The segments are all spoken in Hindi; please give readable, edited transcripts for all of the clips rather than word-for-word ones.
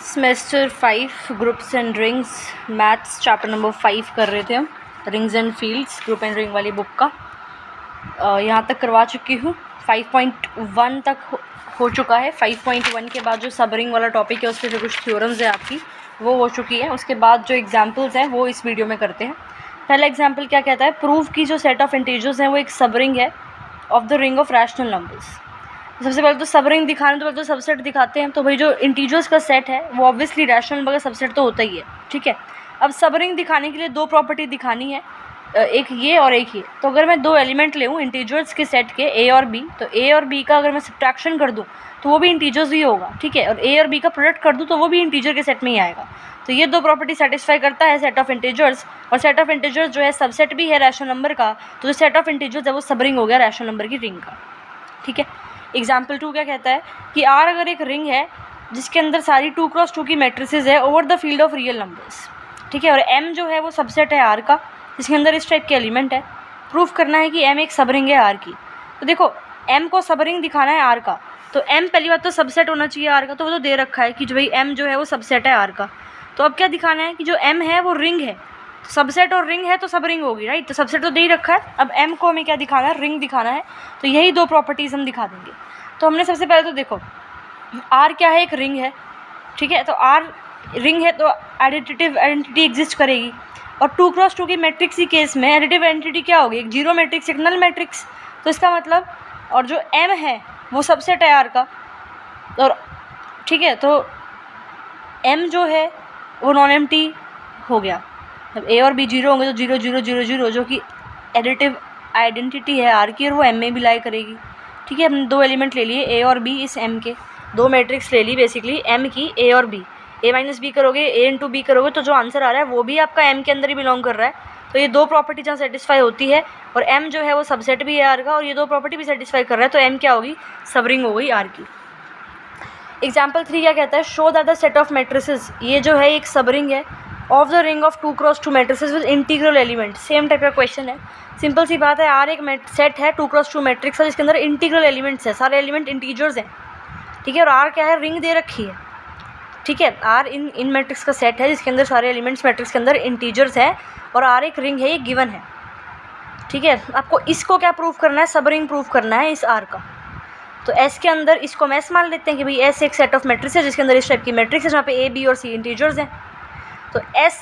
Semester 5 groups and rings maths chapter number 5 कर रहे थे हम, rings and fields group and ring वाली बुक का। यहाँ तक करवा चुकी हूँ। 5.1 तक हो चुका है। 5.1 के बाद जो सब रिंग वाला टॉपिक है उसके जो कुछ थ्योरम्स है आपकी वो हो चुकी है। उसके बाद जो एग्जाम्पल्स हैं वो इस वीडियो में करते हैं। पहला एग्जाम्पल क्या कहता है, प्रूव की जो सेट ऑफ इंटीजर्स हैं वो एक सब रिंग है of the ring of rational numbers. सबसे पहले तो सब रिंग दिखाने तो पहले तो सबसेट दिखाते हैं। तो भाई जो इंटीजर्स का सेट है वो ऑब्वियसली रैशनल नंबर का सबसेट तो होता ही है, ठीक है। अब सब रिंग दिखाने के लिए दो प्रॉपर्टी दिखानी है, एक ये और एक ये। तो अगर मैं दो एलिमेंट ले लूँ इंटीजर्स के सेट के ए और बी, तो ए और बी का अगर मैं सब्ट्रैक्शन कर दूँ तो वो भी इंटीजर्स ही होगा, ठीक है। और ए और बी का प्रोडक्ट कर दूँ तो वो भी इंटीजर के सेट में ही आएगा। तो ये दो प्रॉपर्टी सेटिस्फाई करता है सेट ऑफ इंटीजर्स। और सेट ऑफ इंटीजर्स जो है सबसेट भी है रैशनल नंबर का, तो जो सेट ऑफ इंटीजर्स है वो सब रिंग हो गया रैशनल नंबर की रिंग का, ठीक है। एग्जाम्पल 2 क्या कहता है कि आर अगर एक रिंग है जिसके अंदर सारी 2x2 की मैट्रिसेस है over the field of real numbers, ठीक है। और एम जो है वो सबसेट है आर का जिसके अंदर इस टाइप के एलिमेंट है। प्रूफ करना है कि एम एक सब रिंग है आर की। तो देखो एम को सब रिंग दिखाना है आर का, तो एम पहली बात तो सबसेट होना चाहिए आर का, तो वो तो दे रखा है कि जो भाई एम जो है वो सबसेट है आर का। तो अब क्या दिखाना है कि जो एम है वो रिंग है, सबसेट और रिंग है तो सब रिंग होगी, राइट। तो सबसेट तो दे ही रखा है। अब एम को हमें क्या दिखाना है, रिंग दिखाना है। तो यही दो प्रॉपर्टीज़ हम दिखा देंगे। तो हमने सबसे पहले तो देखो आर क्या है, एक रिंग है, ठीक है। तो आर रिंग है तो एडिटिव आइडेंटिटी एग्जिस्ट करेगी। और 2x2 की मैट्रिक्स की केस में एडिटिव आइडेंटिटी क्या होगी, एक जीरो मैट्रिक्स एक नल मैट्रिक्स। तो इसका मतलब और जो एम है वो सबसेट है आर का, और ठीक है। तो एम जो है वो नॉन एम्प्टी हो गया। जब ए और बी जीरो होंगे तो 0 0 0 0 जो कि एडिटिव आइडेंटिटी है आर की और वो एम में भी लाई करेगी, ठीक है। हमने दो एलिमेंट ले लिए ए और बी, इस एम के दो मैट्रिक्स ले ली बेसिकली एम की, ए और बी। ए माइनस बी करोगे, ए इंटू बी करोगे तो जो आंसर आ रहा है वो भी आपका एम के अंदर ही बिलोंग कर रहा है। तो ये दो प्रॉपर्टी जहाँ सेटिस्फाई होती है और एम जो है वो सबसेट भी है आर का और ये दो प्रॉपर्टी भी सेटिस्फाई कर रहा है, तो एम क्या होगी, सब रिंग हो गई आर की। एग्जाम्पल 3 क्या कहता है, show that the set of matrices, ये जो है एक सब रिंग है of the ring of 2x2 matrices with integral element. Same type का क्वेश्चन है, सिंपल सी बात है। आर एक सेट है 2x2 मैट्रिक्स है जिसके अंदर इंटीग्रल एलिमेंट्स है, सारे एलिमेंट इंटीजर्स हैं, ठीक है। और आर क्या है, रिंग दे रखी है, ठीक है। आर इन मैट्रिक्स का सेट है जिसके अंदर सारे एलिमेंट्स मैट्रिक्स के अंदर इंटीजर्स हैं और आर एक रिंग है, ये गिवन है, ठीक है। आपको इसको क्या प्रूव करना है, सब रिंग प्रूव करना है इस आर का। तो एस के अंदर इसको हम एस मान लेते हैं कि भाई एस एक सेट ऑफ मैट्रिक्स है जिसके अंदर इस टाइप की मैट्रिक्स है जहाँ पे ए बी और सी इंटीजर्स हैं। तो एस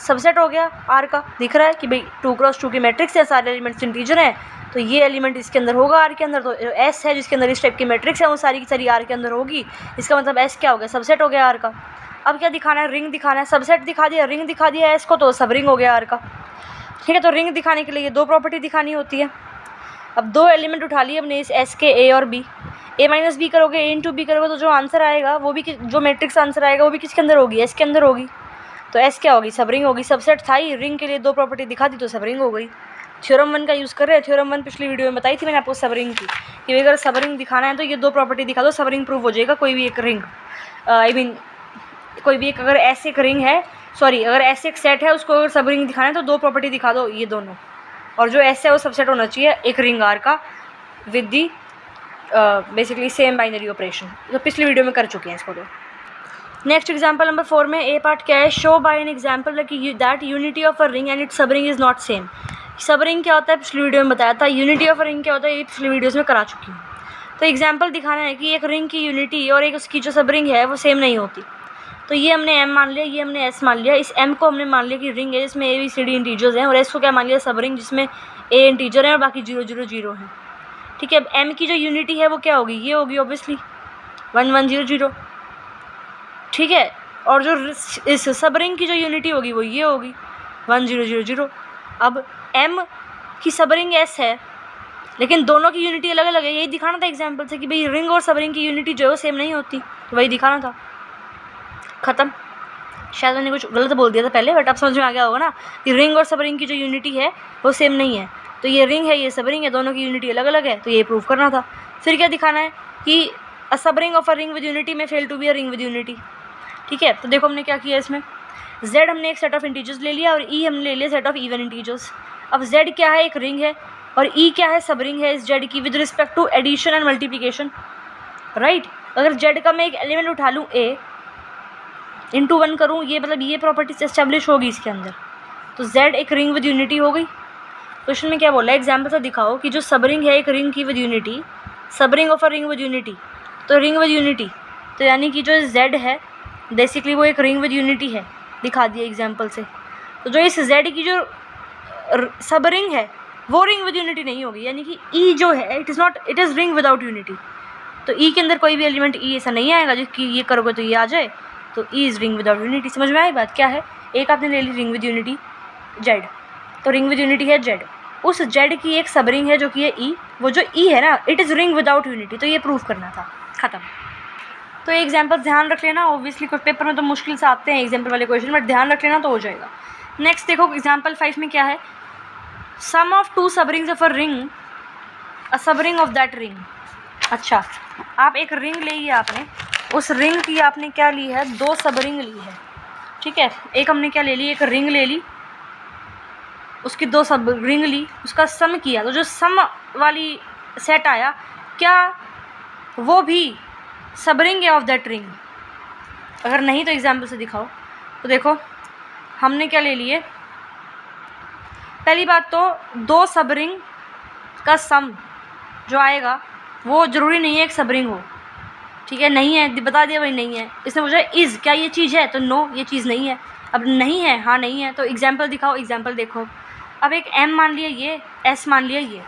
सबसेट हो गया आर का, दिख रहा है कि भाई 2x2 की मैट्रिक्स है, सारे एलिमेंट्स इंटीजर हैं, तो ये एलिमेंट इसके अंदर होगा आर के अंदर। तो एस है जिसके अंदर इस टाइप की मैट्रिक्स है वो सारी की सारी आर के अंदर होगी। इसका मतलब एस क्या हो गया, सबसेट हो गया आर का। अब क्या दिखाना है, रिंग दिखाना है। सबसेट दिखा दिया, रिंग दिखा दिया एस को, तो सब रिंग हो गया आर का, ठीक है। तो रिंग दिखाने के लिए ये दो प्रॉपर्टी दिखानी होती है। अब दो एलिमेंट उठा लिए हमने इस एस के, ए और बी। ए माइनस बी करोगे, ए इंटू बी करोगे तो जो आंसर आएगा वो भी जो मैट्रिक्स आंसर आएगा वो भी किसके अंदर होगी, एस के अंदर होगी। तो एस क्या होगी, सब रिंग होगी। सबसेट था ही, रिंग के लिए दो प्रॉपर्टी दिखा दी तो सब रिंग हो गई। थ्योरम 1 का यूज़ कर रहे हैं। थ्योरम 1 पिछली वीडियो में बताई थी मैंने आपको सब रिंग की, कि अगर सब रिंग दिखाना है तो ये दो प्रॉपर्टी दिखा दो, सब रिंग प्रूव हो जाएगा। कोई भी एक रिंग कोई भी एक अगर ऐसे एक रिंग है, सॉरी अगर ऐसे एक सेट है उसको अगर सब रिंग दिखाना है तो दो प्रॉपर्टी दिखा दो, ये दोनों। और जो ऐसे है वो सबसेट होना चाहिए एक रिंग आर का with the basically same binary operation. तो पिछली वीडियो में कर चुके हैं इसको। तो नेक्स्ट एग्जाम्पल नंबर 4 में ए पार्ट क्या है, शो बाय एन एग्जाम्पल कि that unity of a ring and it's सब रिंग इज़ नॉट सेम। सब रिंग क्या होता है पिछली वीडियो में बताया था, यूनिटी ऑफ अ रिंग क्या होता है ये पिछली वीडियोज़ में करा चुकी हूँ। तो एग्जाम्पल दिखाना है कि एक रिंग की यूनिटी और एक उसकी जो सब रिंग है वो सेम नहीं होती। तो ये हमने एम मान लिया, ये हमने एस मान लिया। इस एम को हमने मान लिया कि रिंग है जिसमें A B C D integers हैं, और एस को क्या मान लिया, सब रिंग जिसमें ए इंटीजर है और बाकी 0 0 0 है, ठीक है। अब एम की जो यूनिटी है वो क्या होगी, ये होगी ऑब्वियसली 1 1 0 0, ठीक है। और जो इस सब रिंग की जो यूनिटी होगी वो ये होगी 1 0 0 0। अब एम की सब रिंग एस है लेकिन दोनों की यूनिटी अलग अलग है, यही दिखाना था एग्जाम्पल से कि भाई रिंग और सब रिंग की यूनिटी जो है वो सेम नहीं होती, तो वही दिखाना था, ख़त्म। शायद मैंने कुछ गलत बोल दिया था पहले, बट अब समझ में आ गया होगा ना कि रिंग और सब रिंग की जो यूनिटी है वो सेम नहीं है। तो ये रिंग है, ये सब रिंग है, दोनों की यूनिटी अलग अलग है, तो ये प्रूव करना था। फिर क्या दिखाना है कि a subring of a ring with unity में fail to be a ring with unity, ठीक है। तो देखो हमने क्या किया इसमें, z हमने एक सेट ऑफ इंटीजर्स ले लिया और e हमने ले लिया सेट ऑफ इवन इंटीजर्स। अब z क्या है, एक रिंग है, और e क्या है, सब रिंग है इस z की with respect to addition and multiplication, right. अगर z का मैं एक एलिमेंट उठा लूँ a इंटू 1 करूँ, ये मतलब ये प्रॉपर्टी एस्टेब्लिश होगी इसके अंदर। तो Z एक रिंग विद यूनिटी हो गई। क्वेश्चन में क्या बोला है, एग्जाम्पल से दिखाओ कि जो सब रिंग है एक रिंग की विद यूनिटी, सब ring of a ring with unity, तो रिंग विद यूनिटी, तो यानी कि जो Z है बेसिकली वो एक रिंग विद यूनिटी है, दिखा दिया एग्जाम्पल से। तो जो इस Z की जो सब रिंग है वो रिंग विद यूनिटी नहीं होगी, यानी कि E जो है it is ring without unity. तो E के अंदर कोई भी एलिमेंट E ऐसा नहीं आएगा जो कि ये करोगे तो ये आ जाए, तो E is ring without unity. समझ में आई बात? क्या है, एक आपने ले ली रिंग विद यूनिटी Z, तो रिंग विद यूनिटी है Z, उस Z की एक सब रिंग है जो कि है E, वो जो E है ना it is ring without unity, तो ये प्रूफ करना था, ख़त्म। तो एग्जाम्पल ध्यान रख लेना, ऑब्वियसली कुछ पेपर में तो मुश्किल से आते हैं एग्जाम्पल वाले क्वेश्चन, बट ध्यान रख लेना तो हो जाएगा। नेक्स्ट देखो एग्जाम्पल 5 में क्या है, सम ऑफ टू सब rings of a ring, a subring of that ring. अच्छा, आप एक रिंग ले लिया आपने, उस रिंग की आपने क्या ली है, दो सब रिंग ली है, ठीक है। एक हमने क्या ले ली, एक रिंग ले ली, उसकी दो सब रिंग ली, उसका सम किया, तो जो सम वाली सेट आया क्या वो भी सब रिंग है ऑफ दैट रिंग? अगर नहीं तो एग्जाम्पल से दिखाओ। तो देखो हमने क्या ले लिए, पहली बात तो दो सब रिंग का सम जो आएगा वो ज़रूरी नहीं है एक सब रिंग हो, ठीक है। नहीं है, बता दिया भाई नहीं है। इसने पूछा इज़, क्या ये चीज़ है, तो नो ये चीज़ नहीं है। अब नहीं है, हाँ नहीं है, तो एग्जाम्पल दिखाओ। एग्जाम्पल देखो, अब एक M मान लिया ये, S मान लिया ये,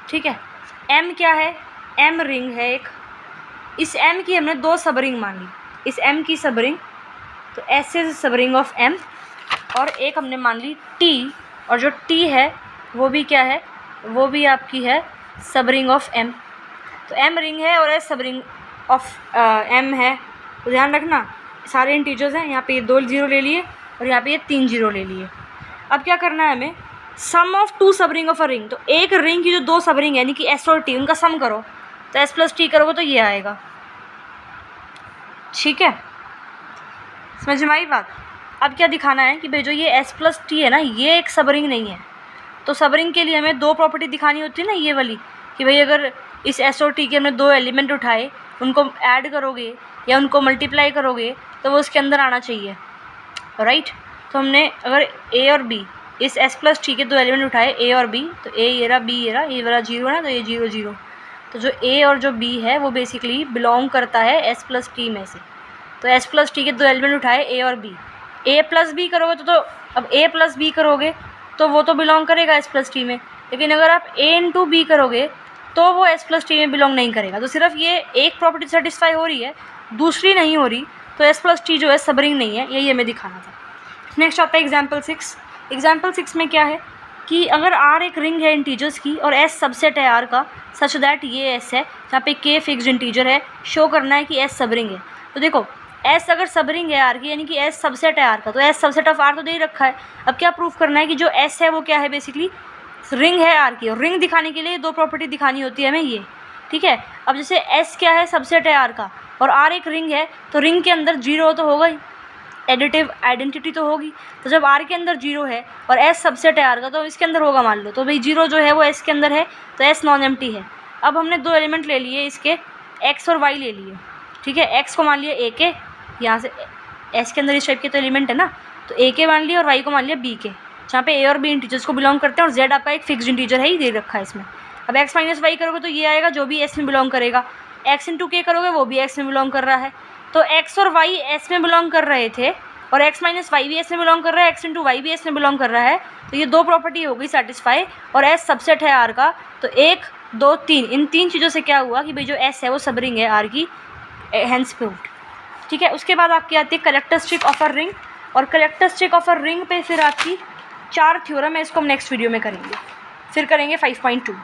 ठीक है। M क्या है, M रिंग है एक, इस M की हमने दो सब रिंग मान ली, इस M की सब रिंग, तो S इज सब रिंग ऑफ M, और एक हमने मान ली T, और जो T है वो भी क्या है, वो भी आपकी है सब रिंग ऑफ M। तो M रिंग है और S सब रिंग ऑफ M है, तो ध्यान रखना सारे इंटीजर्स हैं। यहाँ पे ये 2 0 ले लिए और यहाँ पे ये 3 0 ले लिए। अब क्या करना है हमें, सम ऑफ टू सब रिंग ऑफ अ रिंग, तो एक रिंग की जो दो सब रिंग है यानी कि S और T, उनका सम करो, तो S प्लस T करोगे तो ये आएगा, ठीक है। समझ में आई बात? अब क्या दिखाना है कि भाई जो ये S प्लस T है ना, ये एक सब रिंग नहीं है। तो सब रिंग के लिए हमें दो प्रॉपर्टी दिखानी होती है ना, ये वाली, कि भाई अगर इस S और T के हमने दो एलिमेंट उठाए, उनको ऐड करोगे या उनको मल्टीप्लाई करोगे तो वो उसके अंदर आना चाहिए, राइट। तो हमने अगर A और B, इस S प्लस T के दो एलिमेंट उठाए A और B, तो A ये रहा, B ये रहा, ये वाला 0 है ना, तो ये 0 0, तो जो A और जो B है वो बेसिकली बिलोंग करता है S प्लस T में से। तो S प्लस T के दो एलिमेंट उठाए A और B, A प्लस B करोगे तो अब A प्लस B करोगे तो वो तो बिलोंग करेगा S प्लस T में, लेकिन अगर आप A इंटू B करोगे तो वो S प्लस T में बिलोंग नहीं करेगा। तो सिर्फ ये एक प्रॉपर्टी सेटिस्फाई हो रही है, दूसरी नहीं हो रही, तो S प्लस T जो है सब रिंग नहीं है, यही हमें दिखाना था। नेक्स्ट आता है एग्जाम्पल 6। एग्जाम्पल 6 में क्या है कि अगर R एक रिंग है इंटीजर्स की और S सबसेट है R का, सच दैट ये S है, जहाँ पे K फिक्स्ड इंटीजर है, शो करना है कि S सब रिंग है। तो देखो S अगर सब रिंग है R की, यानी कि S सबसेट है R का, तो S सबसेट ऑफ R तो दे ही रखा है। अब क्या प्रूफ करना है कि जो S है वो क्या है, बेसिकली रिंग है R की, और रिंग दिखाने के लिए दो प्रॉपर्टी दिखानी होती है हमें ये, ठीक है। अब जैसे S क्या है, सबसेट है R का, और R एक रिंग है, तो रिंग के अंदर 0 तो होगा ही, एडिटिव आइडेंटिटी तो होगी। तो जब R के अंदर 0 है और S सबसेट है R का, तो इसके अंदर होगा मान लो, तो भाई 0 जो है वो S के अंदर है, तो S नॉन एम्प्टी है। अब हमने दो एलिमेंट ले लिए इसके, X और Y ले लिए, ठीक है। X को मान लिया A के, यहाँ से S के अंदर इस टाइप के तो एलिमेंट है ना, तो A के मान लिया, और Y को मान लिया B के, जहाँ पे A और B इंटीजर्स को बिलोंग करते हैं, और Z आपका एक फिक्स्ड इंटीजर है ही दे रखा है इसमें। अब X माइनस Y करोगे तो ये आएगा जो भी S में बिलोंग करेगा, X इंटू K करोगे वो भी S में बिलोंग कर रहा है। तो X और Y S में बिलोंग कर रहे थे, और X माइनस वाई भी S में बिलोंग कर रहा है, X इंटू वाई भी S में बिलोंग कर रहा है, तो ये दो प्रॉपर्टी हो गई सेटिस्फाई, और S सबसेट है R का, तो 1 2 3, इन तीन चीज़ों से क्या हुआ कि भाई जो S है वो सब रिंग है R की, हेंस प्रूव्ड, ठीक है। उसके बाद आपकी आती है कैरेक्टरिस्टिक ऑफ अ रिंग, और कैरेक्टरिस्टिक ऑफ अ रिंग पे फिर आपकी 4 थ्योरम है, इसको हम नेक्स्ट वीडियो में करेंगे, फिर करेंगे 5.2।